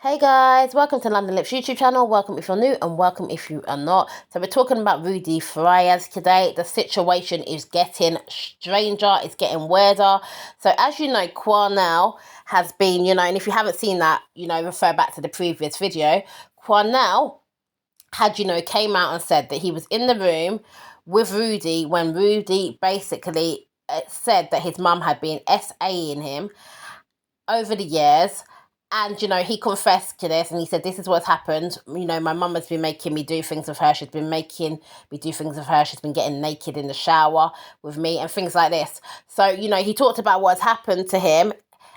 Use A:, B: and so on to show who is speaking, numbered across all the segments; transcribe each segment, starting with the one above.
A: Hey guys, welcome to London Lips YouTube channel. Welcome if you're new and welcome if you are not. So we're talking about Rudy Faris today. The situation is getting stranger, it's getting weirder. So as you know, Quanell has been, and if you haven't seen that, refer back to the previous video. Quanell had, came out and said that he was in the room with Rudy when Rudy basically said that his mum had been SAing him over the years. And, he confessed to this and he said, this is what's happened. My mum has been making me do things with her. She's been making me do things with her. She's been getting naked in the shower with me and things like this. So, he talked about what's happened to him,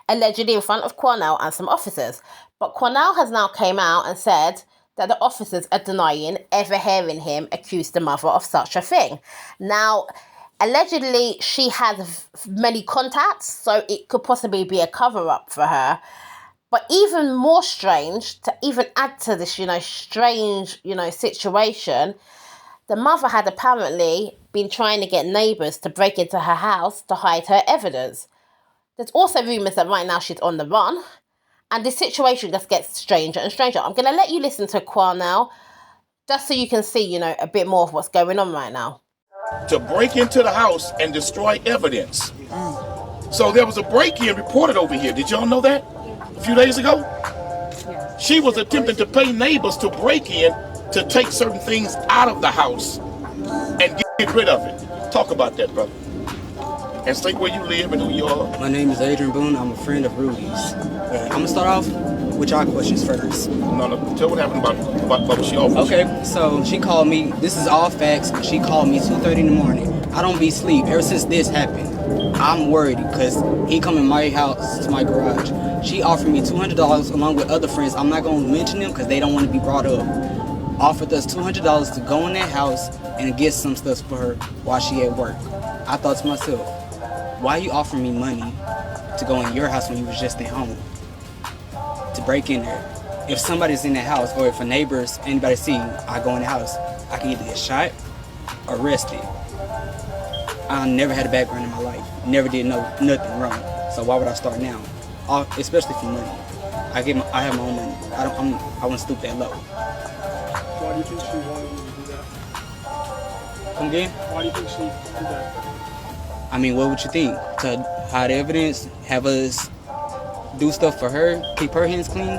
A: allegedly in front of Quanell and some officers. But Quanell has now came out and said that the officers are denying ever hearing him accuse the mother of such a thing. Now, allegedly, she has many contacts, so it could possibly be a cover-up for her. But even more strange, to even add to this, strange, situation, the mother had apparently been trying to get neighbours to break into her house to hide her evidence. There's also rumours that right now she's on the run. And this situation just gets stranger and stranger. I'm going to let you listen to Quanell, just so you can see, a bit more of what's going on right now.
B: To break into the house and destroy evidence. So there was a break-in reported over here. Did y'all know that? A few days ago? She was attempting to pay neighbors to break in to take certain things out of the house and get rid of it. Talk about that, brother. And state where you live and who you are.
C: My name is Adrian Boone. I'm a friend of Rudy's. I'm going to start off with y'all questions first.
B: No, tell what happened about what she offered.
C: Okay, so she called me. This is all facts. She called me 2:30 in the morning. I don't be asleep. Ever since this happened, I'm worried because he come in my house to my garage. She offered me $200 along with other friends. I'm not going to mention them because they don't want to be brought up. Offered us $200 to go in that house and get some stuff for her while she at work. I thought to myself, why you offering me money to go in your house when you was just at home? To break in there. If somebody's in the house or if a neighbors, anybody see you, I go in the house, I can either get shot or arrested. I never had a background in my life. Never did nothing wrong. So why would I start now? Especially for money. I have my own money. I wouldn't stoop that low.
D: Why do you think she wanted you to do that?
C: Come again?
D: Why do you think she did that?
C: I mean, what would you think? To hide evidence, have us do stuff for her, keep her hands clean?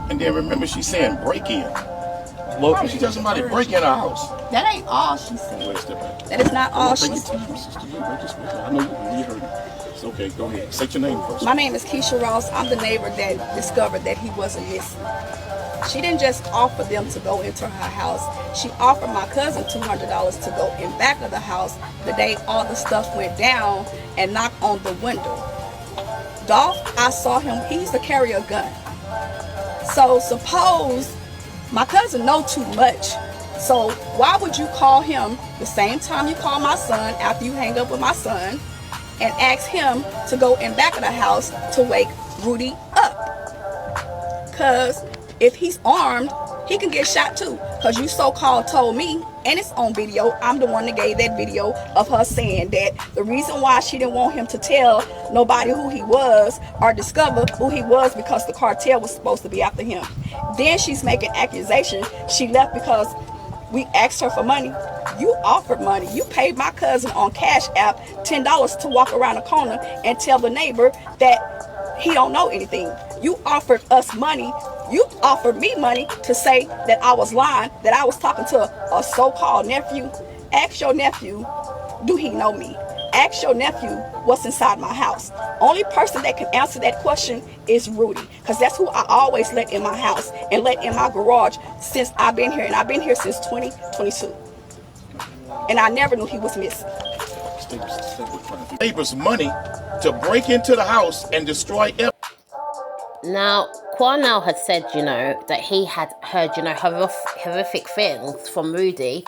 B: And then remember she's saying break in. Well, she tells somebody break in our house.
E: That ain't all she said.
B: Wait, step back.
E: That is not all she said.
B: I know you heard it. It's okay, go ahead. Say your name first.
E: My name is Keisha Ross. I'm the neighbor that discovered that he wasn't missing. She didn't just offer them to go into her house. She offered my cousin $200 to go in back of the house the day all the stuff went down and knock on the window. Dolph, I saw him, he used to carry a gun. So suppose my cousin know too much. So why would you call him the same time you call my son after you hang up with my son and ask him to go in back of the house to wake Rudy up? Because if he's armed, he can get shot too. Because you so-called told me, and it's on video, I'm the one that gave that video of her saying that the reason why she didn't want him to tell nobody who he was or discover who he was because the cartel was supposed to be after him. Then she's making accusation she left because we asked her for money. You offered money. You paid my cousin on Cash App $10 to walk around the corner and tell the neighbor that he don't know anything. You offered us money. You offered me money to say that I was lying, that I was talking to a so-called nephew. Ask your nephew, do he know me? Ask your nephew what's inside my house. Only person that can answer that question is Rudy, because that's who I always let in my house and let in my garage since I've been here, and I've been here since 2022. And I never knew he was missing.
B: Neighbors' money to break into the house and destroy evidence.
A: Now, Quanell had said, that he had heard, horrific things from Rudy,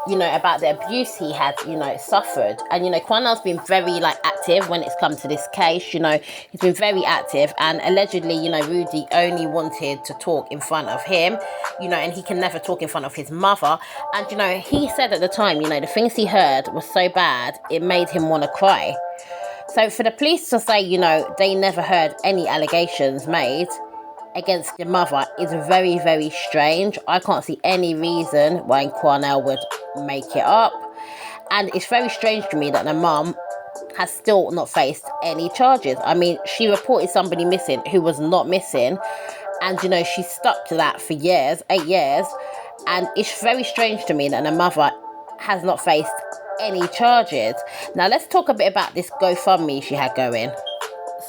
A: about the abuse he had, suffered. And, Quanell's been very, active when it's come to this case. He's been very active. And allegedly, Rudy only wanted to talk in front of him, and he can never talk in front of his mother. And, he said at the time, the things he heard was so bad, it made him want to cry. So for the police to say, they never heard any allegations made, against your mother is very, very strange. I can't see any reason why Quanell would make it up. And it's very strange to me that the mum has still not faced any charges. I mean, she reported somebody missing who was not missing. And, you know, she stuck to that for years, 8 years. And it's very strange to me that the mother has not faced any charges. Now, let's talk a bit about this GoFundMe she had going.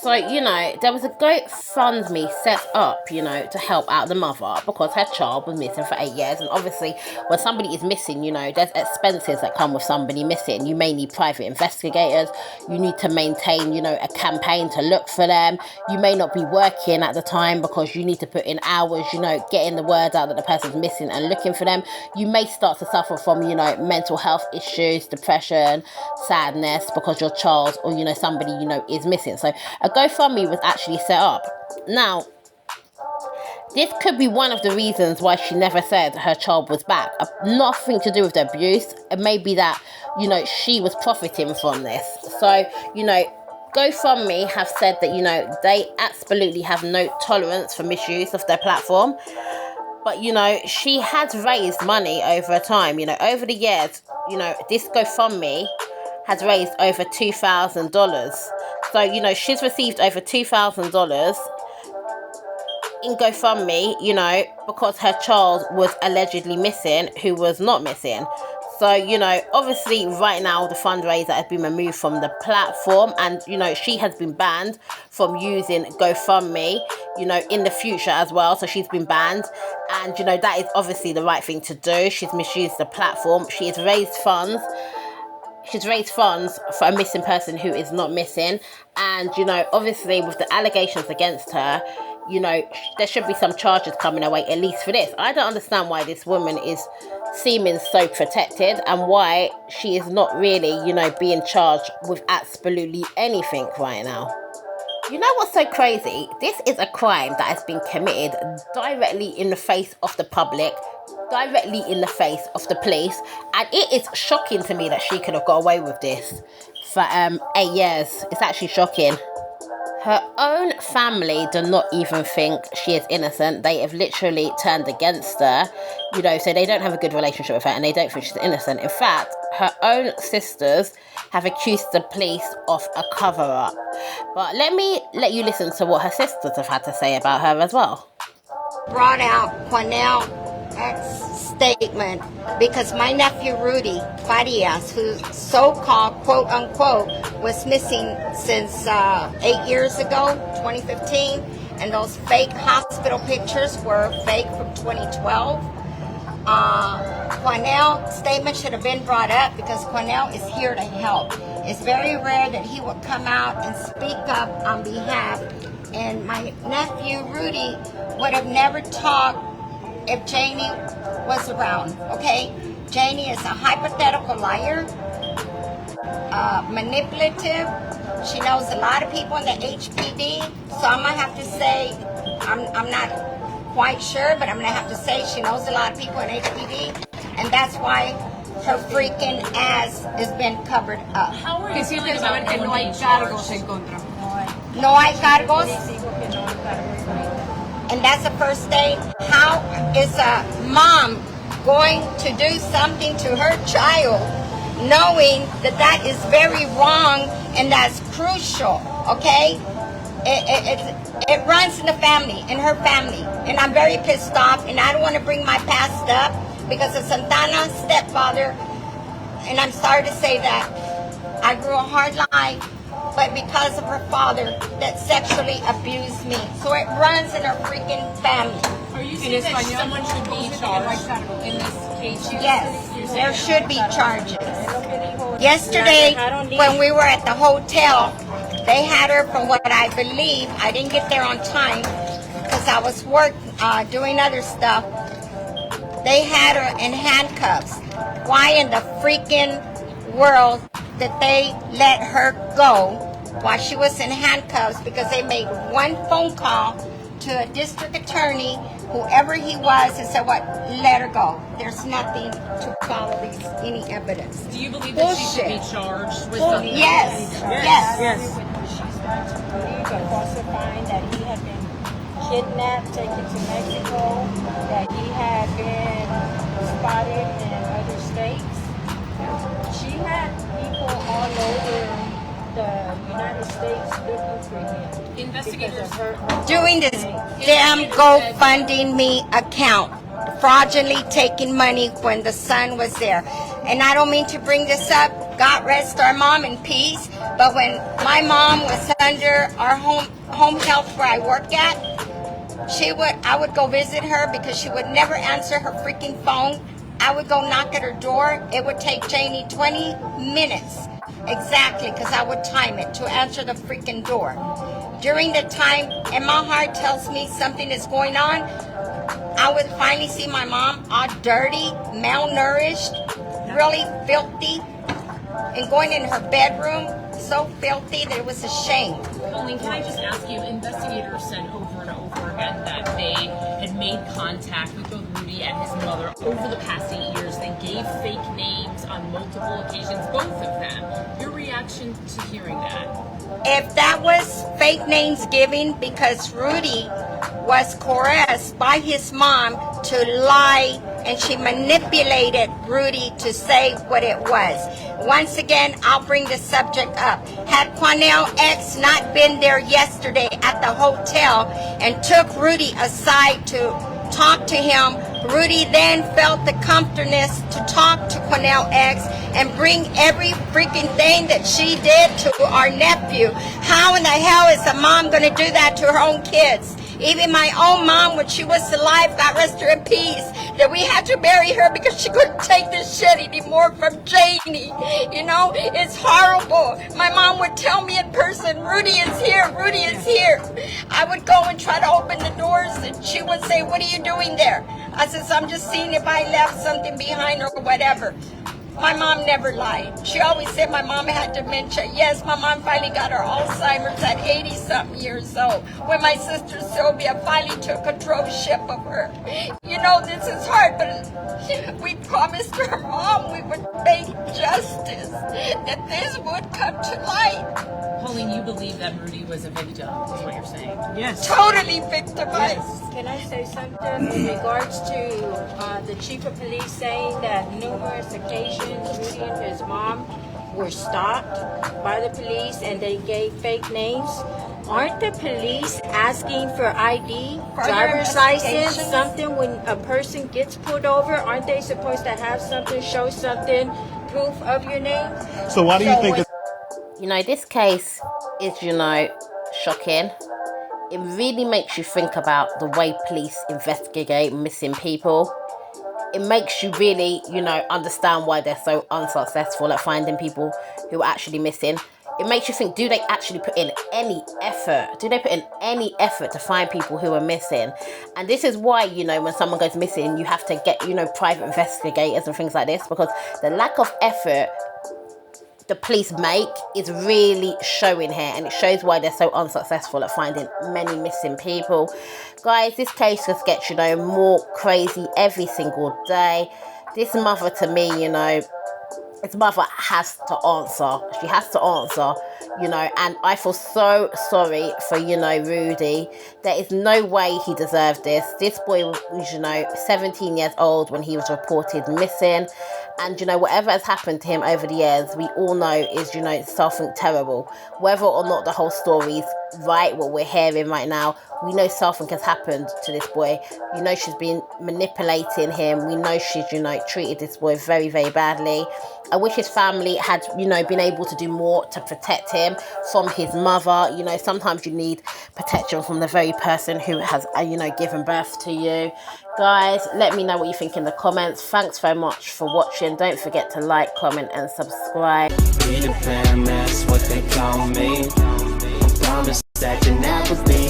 A: So, you know, there was a GoFundMe set up, you know, to help out the mother because her child was missing for 8 years. And obviously, when somebody is missing, you know, there's expenses that come with somebody missing. You may need private investigators. You need to maintain, you know, a campaign to look for them. You may not be working at the time because you need to put in hours, you know, getting the word out that the person's missing and looking for them. You may start to suffer from, you know, mental health issues, depression, sadness because your child or, you know, somebody, you know, is missing. So a GoFundMe was actually set up. Now, this could be one of the reasons why she never said her child was back. Nothing to do with the abuse. It may be that, you know, she was profiting from this. So, you know, GoFundMe have said that, you know, they absolutely have no tolerance for misuse of their platform. But, you know, she has raised money over time. You know, over the years, you know, this GoFundMe has raised over $2,000. So, you know, she's received over $2,000 in GoFundMe, you know, because her child was allegedly missing, who was not missing. So, you know, obviously right now the fundraiser has been removed from the platform and, you know, she has been banned from using GoFundMe, you know, in the future as well. So she's been banned and, you know, that is obviously the right thing to do. She's misused the platform. She has raised funds. She's raised funds for a missing person who is not missing. And, you know, obviously with the allegations against her, you know, there should be some charges coming her way, at least for this. I don't understand why this woman is seeming so protected and why she is not really, you know, being charged with absolutely anything right now. You know what's so crazy? This is a crime that has been committed directly in the face of the public, directly in the face of the police, and it is shocking to me that she could have got away with this for 8 years. It's actually shocking. Her own family do not even think she is innocent. They have literally turned against her, you know, so they don't have a good relationship with her and they don't think she's innocent. In fact, her own sisters have accused the police of a cover-up. But let you listen to what her sisters have had to say about her as well.
F: Brought out Quanell's statement because my nephew Rudy Faris, who so-called quote-unquote was missing since 8 years ago, 2015, and those fake hospital pictures were fake from 2012. Quanell's statement should have been brought up because Quanell is here to help. It's very rare that he would come out and speak up on behalf, and my nephew Rudy would have never talked if Janie was around, okay? Janie is a hypothetical liar, manipulative. She knows a lot of people in the HPD, so I'm gonna have to say, I'm not quite sure, but I'm gonna have to say she knows a lot of people in HPD, and that's why her freaking ass has been covered up.
G: Que sientes saber que no hay cargos en contra.
F: No hay cargos. And that's the first thing. How is a mom going to do something to her child knowing that that is very wrong and that's crucial, okay? It runs in the family, in her family. And I'm very pissed off, and I don't want to bring my past up because of Santana's stepfather, and I'm sorry to say that. I grew a hard life, but because of her father that sexually abused me. So it runs in her freaking family.
G: Are you saying that someone should be charged in this case?
F: Yes, there should be charges. Yesterday, when we were at the hotel, they had her, from what I believe, I didn't get there on time because I was doing other stuff. They had her in handcuffs. Why in the freaking world did they let her go while she was in handcuffs? Because they made one phone call to a district attorney, whoever he was, and said, what, let her go. There's nothing to follow any evidence.
G: Do you believe that she should be charged with something?
F: Yes.
H: But falsifying that he had been kidnapped, taken to Mexico, that he had been spotted in other states. She had people all over the United States looking for him.
G: Investigators
F: Doing this damn GoFunding Me account, fraudulently taking money when the son was there. And I don't mean to bring this up, God rest our mom in peace, but when my mom was under our home health where I work at, I would go visit her because she would never answer her freaking phone. I would go knock at her door. It would take Janie 20 minutes exactly, because I would time it, to answer the freaking door. During the time, and my heart tells me something is going on, I would finally see my mom all dirty, malnourished, really filthy, and going in her bedroom so filthy that it was a shame.
G: Colleen, can I just ask you, investigators said over and over again that they had made contact with both Rudy and his mother over the past 8 years. They gave fake names on multiple occasions, both of them. Your reaction to hearing that?
F: If that was fake names giving because Rudy was coerced by his mom to lie, and she manipulated Rudy to say what it was. Once again, I'll bring the subject up. Had Quanell X not been there yesterday at the hotel and took Rudy aside to talk to him, Rudy then felt the comfortness to talk to Quanell X and bring every freaking thing that she did to our nephew. How in the hell is a mom going to do that to her own kids? Even my own mom, when she was alive, God rest her in peace, that we had to bury her because she couldn't take this shit anymore from Janie. You know, it's horrible. My mom would tell me in person, Rudy is here, Rudy is here. I would go and try to open the doors, and she would say, what are you doing there? I says, I'm just seeing if I left something behind or whatever. My mom never lied. She always said my mom had dementia. Yes, my mom finally got her Alzheimer's at 80-something years old, when my sister Sylvia finally took controlship of her. You know, this is hard, but we promised her mom we would make justice, that this would come to light.
G: Colleen, you believe that Rudy was a victim, is what you're saying?
H: Yes.
F: Totally victimized.
H: Yes. Can I say something in regards to the chief of police saying that numerous occasions Rudy and his mom were stopped by the police and they gave fake names? Aren't the police asking for ID, driver's license, something when a person gets pulled over? Aren't they supposed to have something, show something, proof of your name?
D: So why do you think that?
A: You know, this case is, shocking. It really makes you think about the way police investigate missing people. It makes you really, understand why they're so unsuccessful at finding people who are actually missing. It makes you think, do they actually put in any effort? Do they put in any effort to find people who are missing? And this is why, when someone goes missing, you have to get, private investigators and things like this, because the lack of effort the police make is really showing here, and it shows why they're so unsuccessful at finding many missing people. Guys, this case just gets, more crazy every single day. This mother, to me, this mother has to answer. She has to answer, and I feel so sorry for, Rudy. There is no way he deserved this. This boy was, 17 years old when he was reported missing. And, whatever has happened to him over the years, we all know is, something terrible. Whether or not the whole story's right, what we're hearing right now, we know something has happened to this boy. She's been manipulating him. We know she's, treated this boy very, very badly. I wish his family had, been able to do more to protect him from his mother. Sometimes you need protection from the very person who has, given birth to you. Guys, let me know what you think in the comments. Thanks very much for watching. Don't forget to like, comment, and subscribe.
I: Be the plan, that's what they call me. I promise that you never be